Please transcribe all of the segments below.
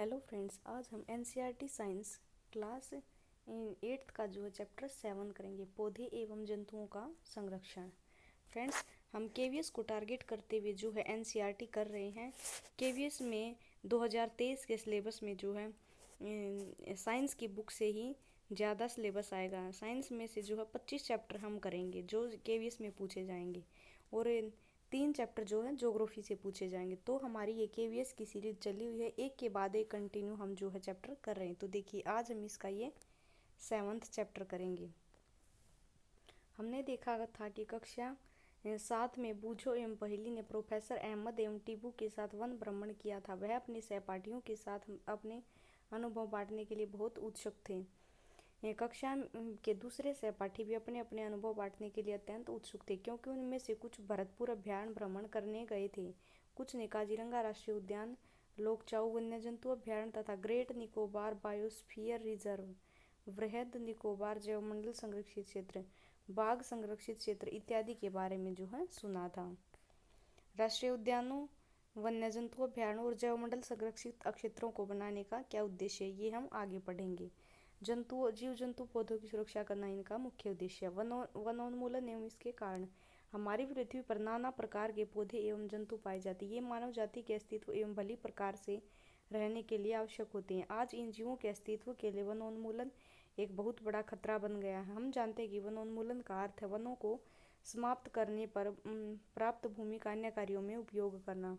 Hello friends, आज हम NCERT science class 8th का जो है चैप्टर 7 करेंगे, पौधे एवं जंतुओं का संरक्षण। फ्रेंड्स, हम केवीएस को टारगेट करते हुए जो है एनसीईआरटी कर रहे हैं। केवीएस में 2023 के सिलेबस में जो है साइंस की बुक से ही ज़्यादा सिलेबस आएगा। साइंस में से जो है 25 चैप्टर हम करेंगे जो केवीएस में पूछे जाएंगे, और 3 चैप्टर जो है ज्योग्राफी से पूछे जाएंगे। तो हमारी ये केवीएस की सीरीज चली हुई है, एक के बाद एक कंटिन्यू हम जो है चैप्टर कर रहे हैं। तो देखिए, आज हम इसका ये 7th चैप्टर करेंगे। हमने देखा था कि कक्षा 7 में बूझो एवं पहेली ने प्रोफेसर अहमद एवं टीबू के साथ वन भ्रमण किया था। वह अपने सहपाठियों के साथ अपने अनुभव बांटने के लिए बहुत उत्सुक थे। कक्षा के दूसरे सहपाठी भी अपने अपने अनुभव बांटने के लिए अत्यंत उत्सुक थे, क्योंकि उनमें से कुछ भरतपुर अभ्यारण्य भ्रमण करने गए थे, कुछ ने काजीरंगा राष्ट्रीय उद्यान, लोकचाऊ वन्य जंतु अभ्यारण्य तथा ग्रेट निकोबार बायोस्फीयर रिजर्व, वृहद निकोबार जैवमंडल संरक्षित क्षेत्र, बाघ संरक्षित क्षेत्र इत्यादि के बारे में जो है सुना था। राष्ट्रीय उद्यानों, वन्य जंतु अभ्यारण्य और जैवमंडल संरक्षित क्षेत्रों को बनाने का क्या उद्देश्य है, ये हम आगे पढ़ेंगे। जीव जंतु पौधों की सुरक्षा करना इनका मुख्य उद्देश्य है। वनोन्मूलन एवं इसके कारण हमारी पृथ्वी पर नाना प्रकार के पौधे एवं जंतु पाए जाते हैं। ये मानव जाति के अस्तित्व एवं भली प्रकार से रहने के लिए आवश्यक होते हैं। आज इन जीवों के अस्तित्व के लिए वनोन्मूलन एक बहुत बड़ा खतरा बन गया है। हम जानते हैं कि वनोन्मूलन का अर्थ है वनों को समाप्त करने पर प्राप्त भूमि का अन्य कार्यों में उपयोग करना।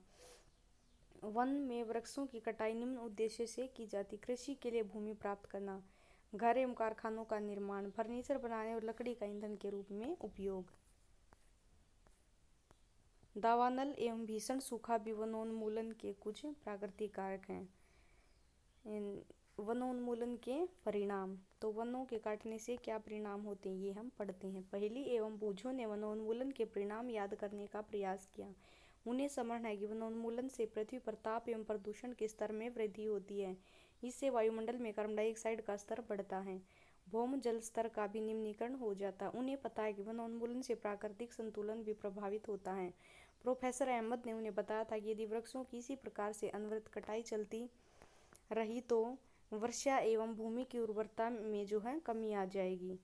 वन में वृक्षों की कटाई निम्न उद्देश्य से की जाती: कृषि के लिए भूमि प्राप्त करना, घर एवं कारखानों का निर्माण, फर्नीचर बनाने और लकड़ी का ईंधन के रूप में उपयोग। दावानल एवं भीषण सूखा भी वनोन्मूलन के कुछ प्राकृतिक कारक हैं। वनोन्मूलन के परिणाम, तो वनों के काटने से क्या परिणाम होते हैं, ये हम पढ़ते हैं। पहेली एवं बूझों ने वनोन्मूलन के परिणाम याद करने का प्रयास किया। उन्हें समझना है कि वनोन्मूलन से पृथ्वी पर ताप एवं प्रदूषण के स्तर में वृद्धि होती है। इससे वायुमंडल में कार्बन डाइऑक्साइड का स्तर बढ़ता है, भौम जल स्तर का भी निम्नीकरण हो जाता है। उन्हें पता है कि वनोन्मूलन से प्राकृतिक संतुलन भी प्रभावित होता है। प्रोफेसर अहमद ने उन्हें बताया था कि यदि वृक्षों की इसी प्रकार से अनवरत कटाई चलती रही तो वर्षा एवं भूमि की उर्वरता में जो है कमी आ जाएगी।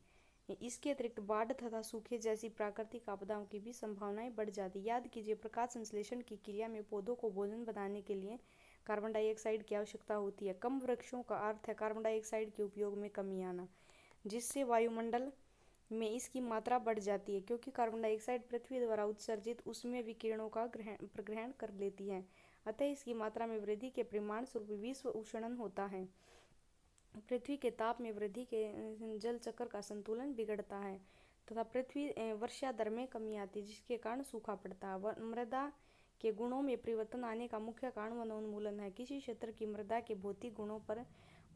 इसके अतिरिक्त बाढ़ तथा सूखे जैसी प्राकृतिक आपदाओं की भी संभावनाएं बढ़ जाती। याद कीजिए, प्रकाश संश्लेषण की क्रिया में पौधों को भोजन बनाने के लिए कार्बन डाइऑक्साइड की आवश्यकता होती है। कम वृक्षों का अर्थ है कार्बन डाइऑक्साइड के उपयोग में कमी आना, जिससे वायुमंडल में इसकी मात्रा बढ़ जाती है, क्योंकि कार्बन डाइऑक्साइड पृथ्वी द्वारा उत्सर्जित ऊष्मीय विकिरणों का प्रग्रहण कर लेती है। अतः इसकी मात्रा में वृद्धि के परिणाम स्वरूप विश्व उष्णन होता है। पृथ्वी के ताप में वृद्धि के जल चक्र का संतुलन बिगड़ता है तथा पृथ्वी वर्षा दर में कमी आती है, जिसके कारण सूखा पड़ता है। मृदा के गुणों में परिवर्तन आने का मुख्य कारण वनोन्मूलन है। किसी क्षेत्र की मृदा के भौतिक गुणों पर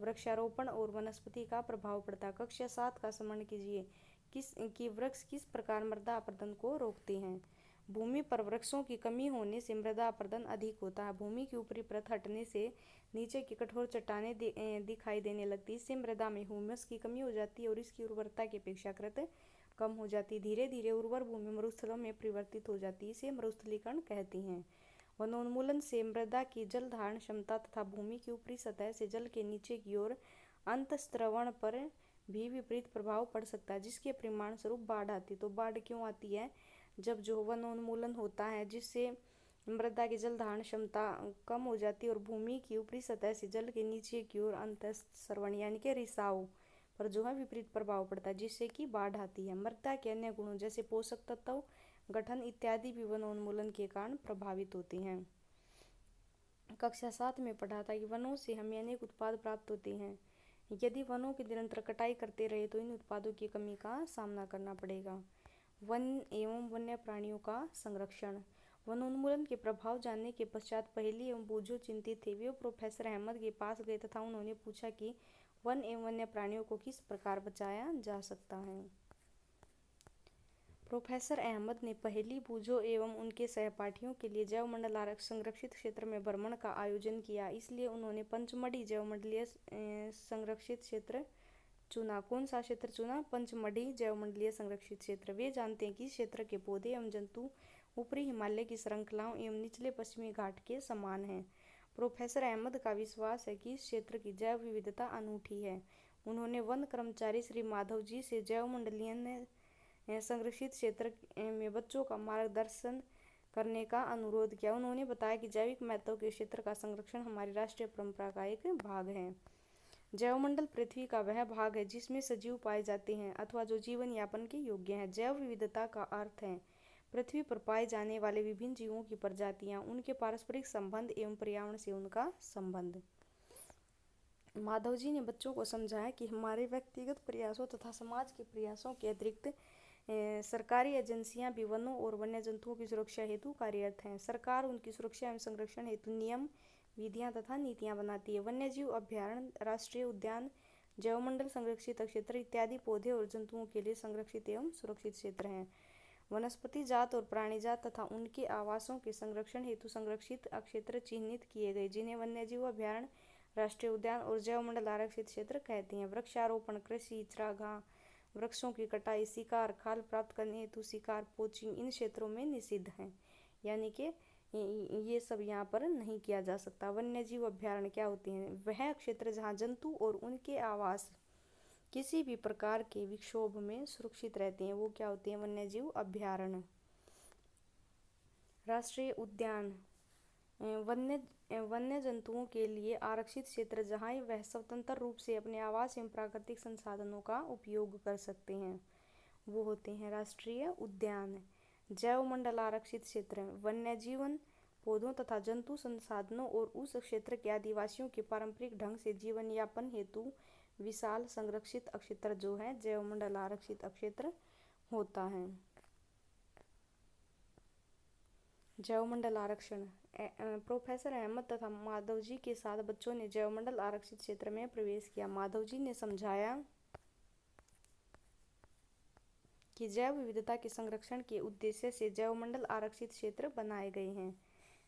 वृक्षारोपण और वनस्पति का प्रभाव पड़ता है। कक्षा 7 का स्मरण कीजिए कि वृक्ष किस प्रकार मृदा अपरदन को रोकते हैं। भूमि पर वृक्षों की कमी होने से मृदा अपरदन अधिक होता है। भूमि की ऊपरी परत हटने से नीचे की कठोर चट्टानें दिखाई देने लगती है। इससे मृदा में ह्यूमस की कमी हो जाती है और इसकी उर्वरता की अपेक्षाकृत कम हो जाती है। धीरे धीरे उर्वर भूमि मरुस्थलों में परिवर्तित हो जाती है। इसे मरुस्थलीकरण कहते हैं। वनोन्मूलन से मृदा की जल धारण क्षमता तथा भूमि की ऊपरी सतह से जल के नीचे की ओर अंतःस्रवण पर भी विपरीत प्रभाव पड़ सकता है, जिसके परिणाम स्वरूप बाढ़ आती है। तो बाढ़ क्यों आती है? जब जो वनोन्मूलन होता है, जिससे मृदा की जल धारण क्षमता कम हो जाती है और भूमि की ऊपरी सतह से जल के नीचे की ओर अंतःस्रवण यानी कि रिसाव पर जो है विपरीत प्रभाव पड़ता है, जिससे कि बाढ़ आती है। मृदा के अन्य गुणों जैसे पोषक तत्व गठन इत्यादि भी वनोन्मूलन के कारण प्रभावित होते हैं। कक्षा 7 में पढ़ा था कि वनों से हमें अनेक उत्पाद प्राप्त होते हैं। यदि वनों की निरंतर कटाई करते रहे तो इन उत्पादों की कमी का सामना करना पड़ेगा। वन एवं वन्य प्राणियों का संरक्षण। वनोन्मूलन के प्रभाव जानने के पश्चात पहेली एवं बूझो चिंतित थे। वे प्रोफेसर अहमद के पास गए तथा उन्होंने पूछा कि वन एवं वन्य प्राणियों को किस प्रकार बचाया जा सकता है। प्रोफेसर अहमद ने पहेली बूझो एवं उनके सहपाठियों के लिए जैवमंडल संरक्षित क्षेत्र में भ्रमण का आयोजन किया, इसलिए उन्होंने पंचमढ़ी जैवमंडलीय संरक्षित क्षेत्र चुना। कौन सा क्षेत्र चुना? पंचमढ़ी जैवमंडलीय संरक्षित क्षेत्र। वे जानते हैं कि इस क्षेत्र के पौधे एवं जंतु ऊपरी हिमालय की श्रृंखलाओं एवं निचले पश्चिमी घाट के समान हैं। प्रोफेसर अहमद का विश्वास है कि इस क्षेत्र की जैव विविधता अनूठी है। उन्होंने वन कर्मचारी श्री माधव जी से जैव मंडलीय संरक्षित क्षेत्र में बच्चों का मार्गदर्शन करने का अनुरोध किया। उन्होंने बताया कि जैविक महत्व के क्षेत्र का संरक्षण हमारी राष्ट्रीय परंपरा का एक भाग है। जैवमंडल पृथ्वी का वह भाग है जिसमें सजीव पाए जाते हैं अथवा जो जीवन यापन के योग्य हैं। जैव विविधता का अर्थ है पृथ्वी पर पाए जाने वाले विभिन्न जीवों की प्रजातियां, उनके पारस्परिक संबंध एवं पर्यावरण से उनका संबंध। माधव जी ने बच्चों को समझाया कि हमारे व्यक्तिगत प्रयासों तथा समाज के प्रयासों के अतिरिक्त सरकारी एजेंसियां भी वनों और वन्य जंतुओं की सुरक्षा हेतु कार्यरत हैं। सरकार उनकी सुरक्षा एवं संरक्षण हेतु नियम, विधियां तथा नीतियां बनाती है। वन्यजीव अभ्यारण्य, राष्ट्रीय उद्यान, जैवमंडल संरक्षित क्षेत्र इत्यादि पौधे और जंतुओं के लिए संरक्षित एवं सुरक्षित क्षेत्र हैं। वनस्पति जात और प्राणी जात तथा उनके आवासों के संरक्षण हेतु संरक्षित क्षेत्र चिन्हित किए गए, जिन्हें वन्यजीव अभ्यारण्य, राष्ट्रीय उद्यान और जैवमंडल आरक्षित क्षेत्र कहते हैं। वृक्षारोपण, कृषि, चारागाह, वृक्षों की कटाई, शिकार, खाल प्राप्त करने हेतु शिकार, पोचिंग इन क्षेत्रों में निषिद्ध हैं, यानी कि ये सब यहाँ पर नहीं किया जा सकता। वन्यजीव अभ्यारण्य क्या होते हैं? वह क्षेत्र जहाँ जंतु और उनके आवास किसी भी प्रकार के विक्षोभ में सुरक्षित रहते हैं, वो क्या होते हैं? वन्यजीव अभ्यारण्य। राष्ट्रीय उद्यान वन्य जंतुओं के लिए आरक्षित क्षेत्र जहाँ वह स्वतंत्र रूप से अपने आवास एवं प्राकृतिक संसाधनों का उपयोग कर सकते हैं, वो होते हैं राष्ट्रीय उद्यान। जैवमंडल आरक्षित क्षेत्र वन्य जीवन, पौधों तथा जंतु संसाधनों और उस क्षेत्र के आदिवासियों के पारंपरिक ढंग से जीवन यापन हेतु विशाल संरक्षित क्षेत्र जो है जैवमंडल आरक्षित क्षेत्र होता है। जैवमंडल आरक्षण प्रोफेसर अहमद तथा माधव जी के साथ बच्चों ने जैवमंडल आरक्षित क्षेत्र में प्रवेश किया। माधव जी ने समझाया कि जैव विविधता के संरक्षण के उद्देश्य से जैवमंडल आरक्षित क्षेत्र बनाए गए हैं।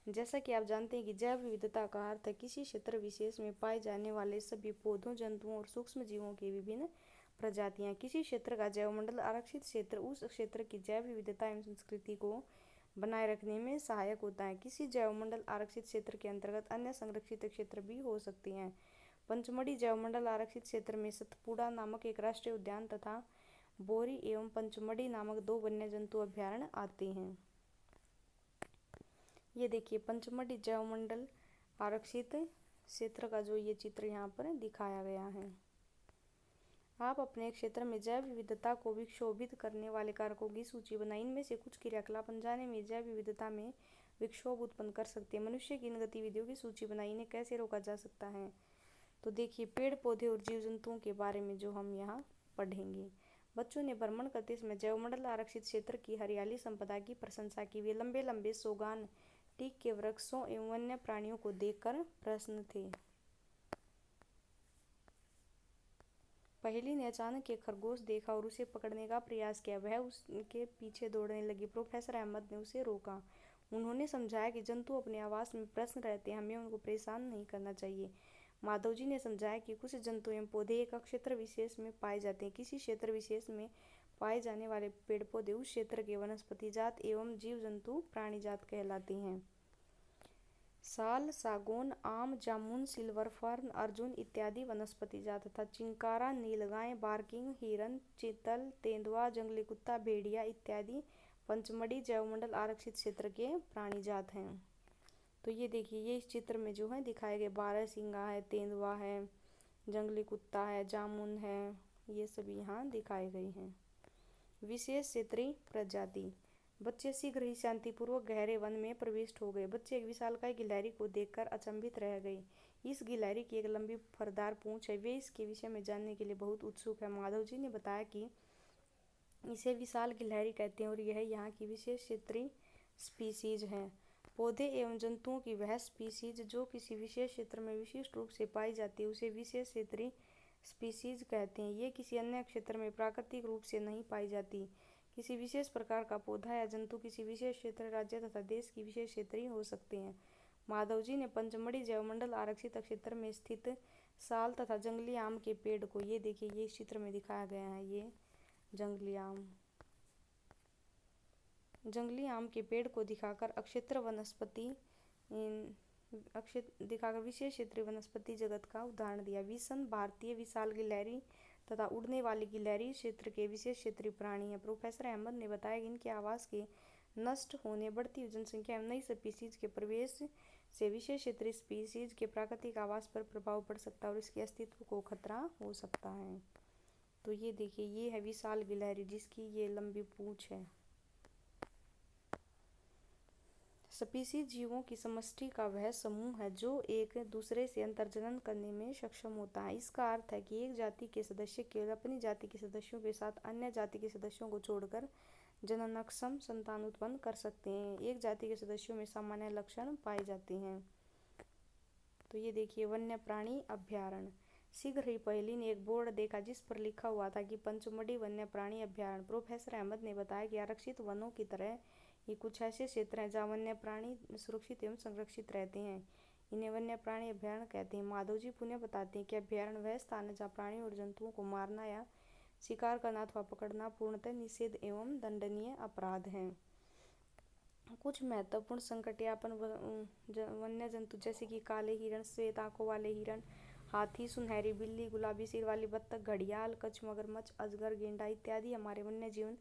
जैसा कि आप जानते हैं कि जैव विविधता का अर्थ है किसी क्षेत्र विशेष में पाए जाने वाले सभी पौधों, जंतुओं और सूक्ष्म जीवों की विभिन्न प्रजातियां। किसी क्षेत्र का जैवमंडल आरक्षित क्षेत्र उस क्षेत्र की जैव विविधता एवं संस्कृति को बनाए रखने में सहायक होता है। किसी जैवमंडल आरक्षित क्षेत्र के अंतर्गत अन्य संरक्षित क्षेत्र भी हो सकते हैं। पंचमढ़ी जैवमंडल आरक्षित क्षेत्र में सतपुड़ा नामक एक राष्ट्रीय उद्यान तथा बोरी एवं पंचमढ़ी नामक 2 वन्य जंतु अभ्यारण्य आते हैं। ये देखिए पंचमढ़ी जैवमंडल आरक्षित क्षेत्र का जो ये चित्र यहाँ पर दिखाया गया है। आप अपने क्षेत्र में जैव विविधता को विक्षोभित करने वाले कारकों की सूची बनाएं। इनमें से कुछ क्रियाकलाप अनजाने में जैव विविधता में विक्षोभ उत्पन्न कर सकते हैं। मनुष्य की इन गतिविधियों की सूची बनाएं। इन्हें कैसे रोका जा सकता है? तो देखिए पेड़ पौधे और जीव जंतुओं के बारे में जो हम यहाँ पढ़ेंगे। बच्चों ने भ्रमण करते समय जैवमंडल आरक्षित क्षेत्र की हरियाली संपदा की प्रशंसा की। वे लंबे लंबे सोगान, टीक के वृक्षों एवं वन्य प्राणियों को देखकर प्रसन्न थे। पहेली ने अचानक एक खरगोश देखा और उसे पकड़ने का प्रयास किया। वह उसके पीछे दौड़ने लगी। प्रोफेसर अहमद ने उसे रोका। उन्होंने समझाया कि जंतु अपने आवास में प्रसन्न रहते हैं, हमें उनको परेशान नहीं करना चाहिए। माधव जी ने समझाया कि कुछ जंतु एवं पौधे एक क्षेत्र विशेष में पाए जाते हैं। किसी क्षेत्र विशेष में पाए जाने वाले पेड़ पौधे उस क्षेत्र के वनस्पति जात एवं जीव जंतु प्राणी जात कहलाते हैं। साल, सागौन, आम, जामुन, सिल्वर फर्न, अर्जुन इत्यादि वनस्पति जात तथा चिंकारा, नीलगाय, बार्किंग, हिरन, चीतल, तेंदुआ, जंगली कुत्ता, भेड़िया इत्यादि पंचमढ़ी जैवमंडल आरक्षित क्षेत्र के प्राणी जात हैं। तो ये देखिए ये इस चित्र में जो है दिखाए गए बारहसिंगा है, तेंदुआ है, जंगली कुत्ता है, जामुन है, ये सभी यहाँ दिखाए गए हैं। विशेष क्षेत्रीय प्रजाति। बच्चे शीघ्र ही शांतिपूर्वक गहरे वन में प्रविष्ट हो गए। बच्चे एक विशालकाय गिलहरी को देखकर अचंभित रह गए। इस गिलहरी की एक लंबी फरदार पूंछ है। वे इसके विषय में जानने के लिए बहुत उत्सुक है। माधव जी ने बताया कि इसे विशाल गिलहरी कहते हैं और यह यहाँ की विशेष क्षेत्रीय स्पीसीज है। पौधे एवं जंतुओं की वह स्पीसीज जो किसी विशेष क्षेत्र में विशिष्ट रूप से पाई जाती है उसे विशेष क्षेत्रीय स्पीसीज कहते हैं। ये किसी अन्य क्षेत्र में प्राकृतिक रूप से नहीं पाई जाती। किसी विशेष प्रकार का पौधा या जंतु किसी विशेष क्षेत्र, राज्य तथा देश की विशेष क्षेत्रीय हो सकते हैं। माधव जी ने पंचमढ़ी जैवमंडल आरक्षित क्षेत्र में स्थित साल तथा जंगली आम के पेड़ को, ये देखिए ये इस चित्र में दिखाया गया है, ये जंगली आम के पेड़ को दिखाकर अक्षेत्र वनस्पति अक्षर दिखाकर विशेष क्षेत्रीय वनस्पति जगत का उदाहरण दिया। विसन भारतीय विशाल गिलहरी तथा उड़ने वाली गिलहरी क्षेत्र के विशेष क्षेत्रीय प्राणी हैं। प्रोफेसर अहमद ने बताया कि इनके आवास के नष्ट होने, बढ़ती हुई जनसंख्या एवं नई स्पीशीज के प्रवेश से विशेष क्षेत्रीय स्पीशीज के प्राकृतिक आवास पर प्रभाव पड़ सकता है और इसके अस्तित्व को खतरा हो सकता है। तो ये देखिए, ये है विशाल गिलहरी जिसकी ये लंबी पूंछ है। स्पीशीज जीवों की समष्टि का वह समूह है जो एक दूसरे से अंतर्जनन करने में सक्षम होता है। इसका अर्थ है कि एक जाति के सदस्य केवल अपनी जाति के सदस्यों के साथ अन्य जाति के सदस्यों को छोड़कर जननक्षम संतान उत्पन्न कर सकते हैं। एक जाति के सदस्यों में सामान्य लक्षण पाए जाते हैं। तो ये देखिए, वन्य प्राणी अभ्यारण्य। शीघ्र ही पहली ने एक बोर्ड देखा जिस पर लिखा हुआ था कि पंचमढ़ी वन्य प्राणी अभ्यारण्य। प्रोफेसर अहमद ने बताया कि आरक्षित वनों की तरह ये कुछ ऐसे क्षेत्र हैं जहाँ वन्य प्राणी सुरक्षित एवं संरक्षित रहते हैं। इन्हें वन्य प्राणी अभ्यारण्य कहते हैं। माधव जी पुनः बताते हैं कि अभ्यारण्य वह स्थान है जहाँ प्राणियों और जंतुओं को मारना या शिकार करना अथवा पकड़ना पूर्णतः निषेध एवं दंडनीय अपराध है। कुछ महत्वपूर्ण संकटयापन वन्य जंतु जैसे कि काले हिरण, श्वेत आंखों वाले हिरण, हाथी, सुनहरी बिल्ली, गुलाबी सिर वाली बत्तख, घड़ियाल, कच्छ, मगरमच्छ, अजगर, गेंडा इत्यादि हमारे वन्य जीवन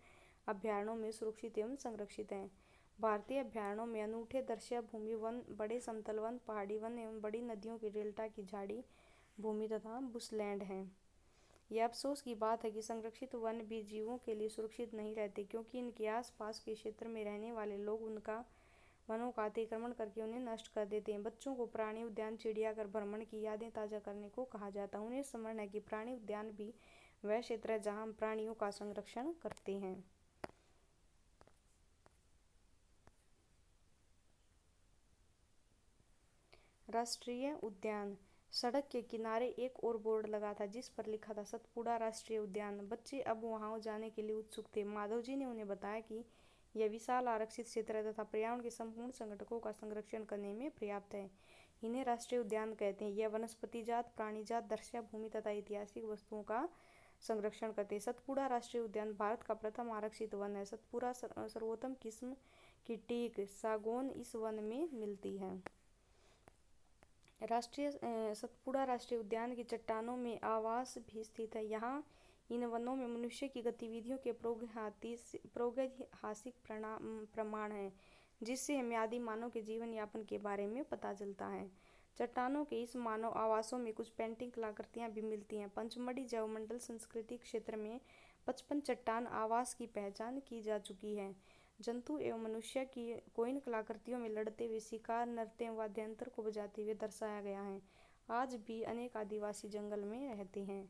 अभ्यारण्यों में सुरक्षित एवं संरक्षित हैं। भारतीय अभ्यारण्यों में अनूठे दृश्य भूमि वन, बड़े समतल वन, पहाड़ी वन एवं बड़ी नदियों के डेल्टा की झाड़ी भूमि तथा बुशलैंड हैं। यह अफसोस की बात है कि संरक्षित वन भी जीवों के लिए सुरक्षित नहीं रहते, क्योंकि इनके आसपास के क्षेत्र में रहने वाले लोग उनका वनों का अतिक्रमण करके उन्हें नष्ट कर देते हैं। बच्चों को प्राणी उद्यान, चिड़ियाघर भ्रमण की यादें ताज़ा करने को कहा जाता है। उन्हें स्मरण है कि प्राणी उद्यान भी वह क्षेत्र है जहाँ हम प्राणियों का संरक्षण करते हैं। राष्ट्रीय उद्यान। सड़क के किनारे एक और बोर्ड लगा था जिस पर लिखा था सतपुड़ा राष्ट्रीय उद्यान। बच्चे अब वहां जाने के लिए उत्सुक थे। माधव जी ने उन्हें बताया कि यह विशाल आरक्षित क्षेत्र है तथा पर्यावरण के संपूर्ण संकटों का संरक्षण करने में पर्याप्त है। इन्हें राष्ट्रीय उद्यान कहते हैं। यह वनस्पति जात, प्राणी जात, दृश्य भूमि तथा ऐतिहासिक वस्तुओं का संरक्षण करते हैं। सतपुड़ा राष्ट्रीय उद्यान भारत का प्रथम आरक्षित वन है। सतपुड़ा सर्वोत्तम किस्म की टीक सागौन इस वन में मिलती है। सतपुड़ा राष्ट्रीय उद्यान की चट्टानों में आवास भी स्थित है। यहाँ इन वनों में मनुष्य की गतिविधियों के प्रागैतिहासिक प्रमाण हैं, जिससे हमें आदि मानव के जीवन यापन के बारे में पता चलता है। चट्टानों के इस मानव आवासों में कुछ पेंटिंग कलाकृतियाँ भी मिलती हैं। पंचमढ़ी जैवमंडल संस्कृति क्षेत्र में 55 चट्टान आवास की पहचान की जा चुकी है। जंतु एवं मनुष्य को इन कलाकृतियों में लड़ते हुए, शिकार, नृत्य एवं वाद्ययंत्र को बजाते हुए दर्शाया गया है। आज भी अनेक आदिवासी जंगल में रहते हैं।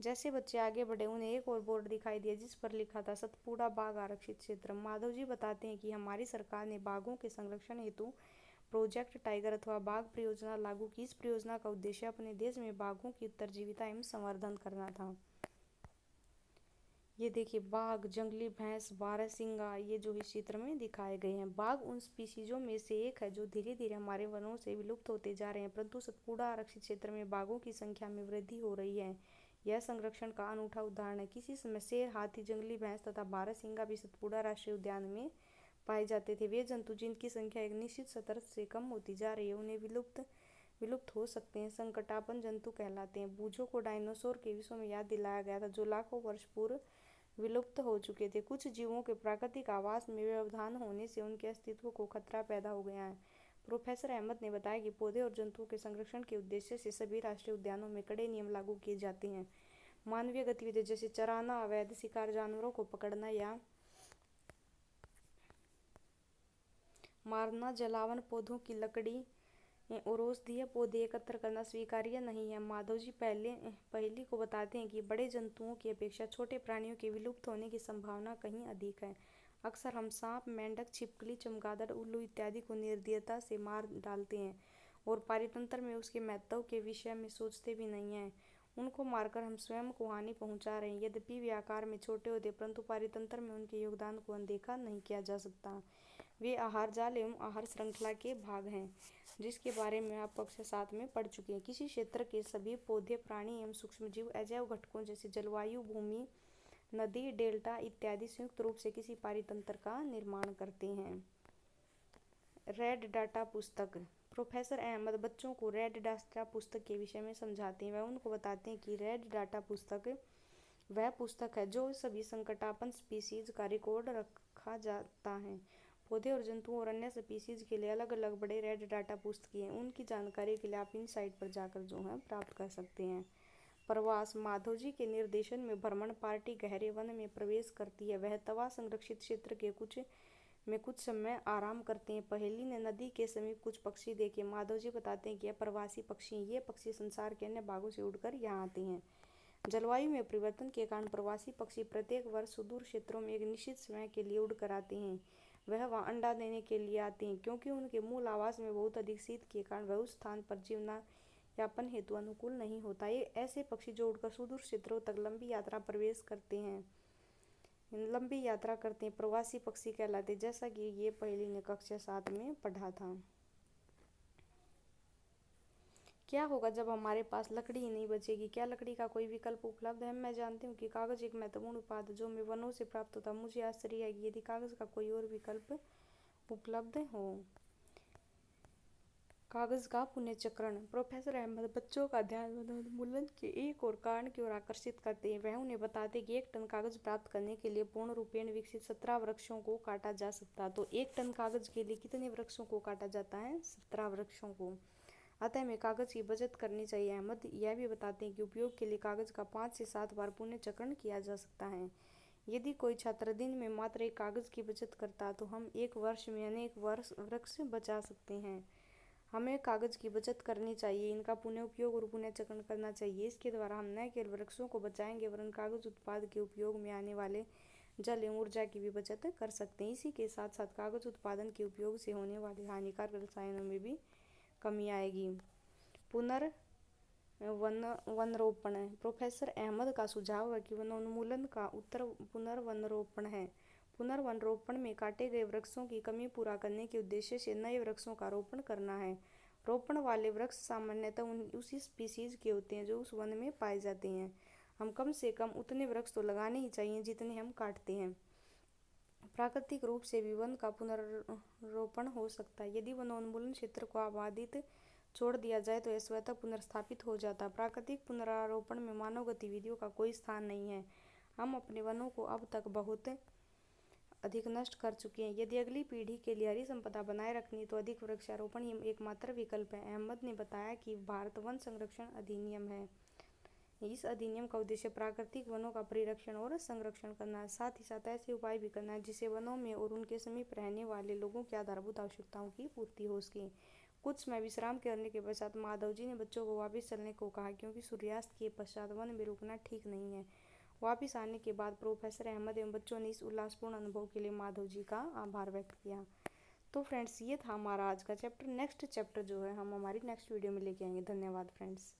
जैसे बच्चे आगे बढ़े उन्हें एक और बोर्ड दिखाई दिया जिस पर लिखा था सतपुड़ा बाघ आरक्षित क्षेत्र। माधव जी बताते हैं कि हमारी सरकार ने बाघों के संरक्षण हेतु प्रोजेक्ट टाइगर अथवा बाघ परियोजना लागू की। इस परियोजना का उद्देश्य अपने देश में बाघों की उत्तरजीविता एवं संवर्धन करना था। ये देखिए, बाघ, जंगली भैंस, बारहसिंगा, ये जो इस चित्र में दिखाए गए हैं। बाघ उन स्पीशीजों में से एक है जो धीरे धीरे हमारे वनों से विलुप्त होते जा रहे हैं, परंतु सतपुड़ा आरक्षित क्षेत्र में बाघों की संख्या में वृद्धि हो रही है। यह संरक्षण का अनूठा उदाहरण है। किसी समय शेर, हाथी, जंगली भैंस तथा बारहसिंगा भी सतपुड़ा राष्ट्रीय उद्यान में पाए जाते थे। वे जंतु जिनकी संख्या एक निश्चित स्तर से कम होती जा रही है उन्हें विलुप्त हो सकते हैं, संकटापन्न जंतु कहलाते हैं। बूझों को डायनासोर के विषय में याद दिलाया गया था जो लाखों वर्ष पूर्व विलुप्त हो चुके थे। कुछ जीवों के प्राकृतिक आवास में व्यवधान होने से उनके अस्तित्व को खतरा पैदा हो गया है। प्रोफेसर अहमद ने बताया कि पौधे और जंतुओं के संरक्षण के उद्देश्य से सभी राष्ट्रीय उद्यानों में कड़े नियम लागू किए जाते हैं। मानवीय गतिविधियां जैसे चराना, अवैध शिकार, जानवरों को पकड़ना या मारना, जलावन, पौधों की लकड़ी और औषधीय पौधे एकत्र करना स्वीकार्य नहीं है। माधव जी पहली को बताते हैं कि बड़े जंतुओं की अपेक्षा छोटे प्राणियों के विलुप्त होने की संभावना कहीं अधिक है। अक्सर हम सांप, मेंढक, छिपकली, चमगादड़, उल्लू इत्यादि को निर्दयता से मार डालते हैं और पारितंत्र में उसके महत्व के विषय में सोचते भी नहीं हैं। उनको मारकर हम स्वयं को हानि पहुंचा रहे हैं। यद्यपि वे आकार में छोटे होते परंतु पारितंत्र में उनके योगदान को अनदेखा नहीं किया जा सकता। वे आहार जाल एवं आहार श्रृंखला के भाग हैं, जिसके बारे में आप कक्षा 7 में पढ़ चुके हैं। किसी क्षेत्र के सभी पौधे, प्राणी एवं सूक्ष्मजीव अजैव घटकों जैसे जलवायु, भूमि, नदी, डेल्टा इत्यादि संयुक्त रूप से किसी पारितंत्र का निर्माण करते हैं। रेड डाटा पुस्तक। प्रोफेसर अहमद बच्चों को रेड डाटा पुस्तक के विषय में समझाते हैं। वह उनको बताते हैं कि रेड डाटा पुस्तक वह पुस्तक है जो सभी संकटापन्न स्पीसीज का रिकॉर्ड रखा जाता है। पौधे और जंतुओं और अन्य स्पीसीज के लिए अलग अलग बड़े रेड डाटा पुस्तकें हैं। उनकी जानकारी के लिए आप इन साइट पर जाकर जो है प्राप्त कर सकते हैं। प्रवास माधव जी के निर्देशन में भ्रमण पार्टी गहरे वन में प्रवेश करती है। वह तवा संरक्षित क्षेत्र के कुछ समय आराम करते हैं। पहेली ने नदी के समीप कुछ पक्षी देखे। माधव जी बताते हैं कि यह प्रवासी पक्षी ये पक्षी संसार के अन्य भागों से उड़कर यहाँ आते हैं। जलवायु में परिवर्तन के कारण प्रवासी पक्षी प्रत्येक वर्ष सुदूर क्षेत्रों में एक निश्चित समय के लिए उड़कर आते हैं। वह वहाँ अंडा देने के लिए आते हैं, क्योंकि उनके मूल आवास में बहुत अधिक शीत के कारण वह उस स्थान पर जीवनयापन हेतु अनुकूल नहीं होता। ये ऐसे पक्षी जो उड़कर सुदूर क्षेत्रों तक लंबी यात्रा करते हैं प्रवासी पक्षी कहलाते, जैसा कि ये पहले ने कक्षा 7 में पढ़ा था। क्या होगा जब हमारे पास लकड़ी ही नहीं बचेगी? क्या लकड़ी का कोई विकल्प उपलब्ध है? मैं जानती हूँ कि कागज एक महत्वपूर्ण उत्पाद जो हमें वनों से प्राप्त होता है। मुझे आश्चर्य है कि यदि कागज का कोई और विकल्प उपलब्ध हो। कागज का पुनर्चक्रण। प्रोफेसर अहमद बच्चों का ध्यान वनोन्मूलन के एक और कारण की ओर आकर्षित करते हैं। वह उन्हें बताते हैं कि 1 टन कागज प्राप्त करने के लिए पूर्ण रूपेण विकसित 17 वृक्षों को काटा जा सकता है। तो 1 टन कागज के लिए कितने वृक्षों को काटा जाता है? 17 वृक्षों को। अतः हमें कागज की बचत करनी चाहिए। अहमद यह भी बताते हैं कि उपयोग के लिए कागज का 5 से 7 बार पुनर्चक्रण किया जा सकता है। यदि कोई छात्र दिन में मात्र 1 कागज की बचत करता तो हम 1 वर्ष में अनेक वृक्ष बचा सकते हैं। हमें कागज की बचत करनी चाहिए, इनका पुनः उपयोग और पुनर्चक्रण करना चाहिए। इसके द्वारा हम न केवल वृक्षों को बचाएंगे वरन कागज उत्पाद के उपयोग में आने वाले जल एवं ऊर्जा की भी बचत कर सकते हैं। इसी के साथ साथ कागज उत्पादन के उपयोग से होने वाले हानिकारक रसायनों में भी कमी आएगी। पुनर्वनरोपण। प्रोफेसर अहमद का सुझाव है कि वनोन्मूलन का उत्तर पुनर्वनरोपण है। पुनर्वनरोपण में काटे गए वृक्षों की कमी पूरा करने के उद्देश्य से नए वृक्षों का रोपण करना है। रोपण वाले वृक्ष सामान्यतः उसी स्पीसीज के होते हैं जो उस वन में पाए जाते हैं। हम कम से कम उतने वृक्ष तो लगाने ही चाहिए जितने हम काटते हैं। प्राकृतिक रूप से भी वन का पुनर्रोपण हो सकता है। यदि वनोन्मूलन क्षेत्र को आबादित छोड़ दिया जाए तो यह स्वतः पुनर्स्थापित हो जाता है। प्राकृतिक पुनरारोपण में मानव गतिविधियों का कोई स्थान नहीं है। हम अपने वनों को अब तक बहुत अधिक नष्ट कर चुके हैं। यदि अगली पीढ़ी के लिए हरी संपदा बनाए रखनी तो अधिक वृक्षारोपण ही एकमात्र विकल्प है। अहमद ने बताया कि भारत वन संरक्षण अधिनियम है। इस अधिनियम का उद्देश्य प्राकृतिक वनों का परिरक्षण और संरक्षण करना है। साथ ही साथ ऐसे उपाय भी करना है जिससे वनों में और उनके समीप रहने वाले लोगों की आधारभूत आवश्यकताओं की पूर्ति हो सके। कुछ समय विश्राम करने के पश्चात माधव जी ने बच्चों को वापस चलने को कहा, क्योंकि सूर्यास्त के पश्चात वन में रुकना ठीक नहीं है। वापस आने के बाद प्रोफेसर अहमद एवं बच्चों ने इस उल्लासपूर्ण अनुभव के लिए माधव जी का आभार व्यक्त किया। तो फ्रेंड्स, ये था हमारा आज का चैप्टर। नेक्स्ट चैप्टर जो है हम हमारी नेक्स्ट वीडियो में लेके आएंगे। धन्यवाद फ्रेंड्स।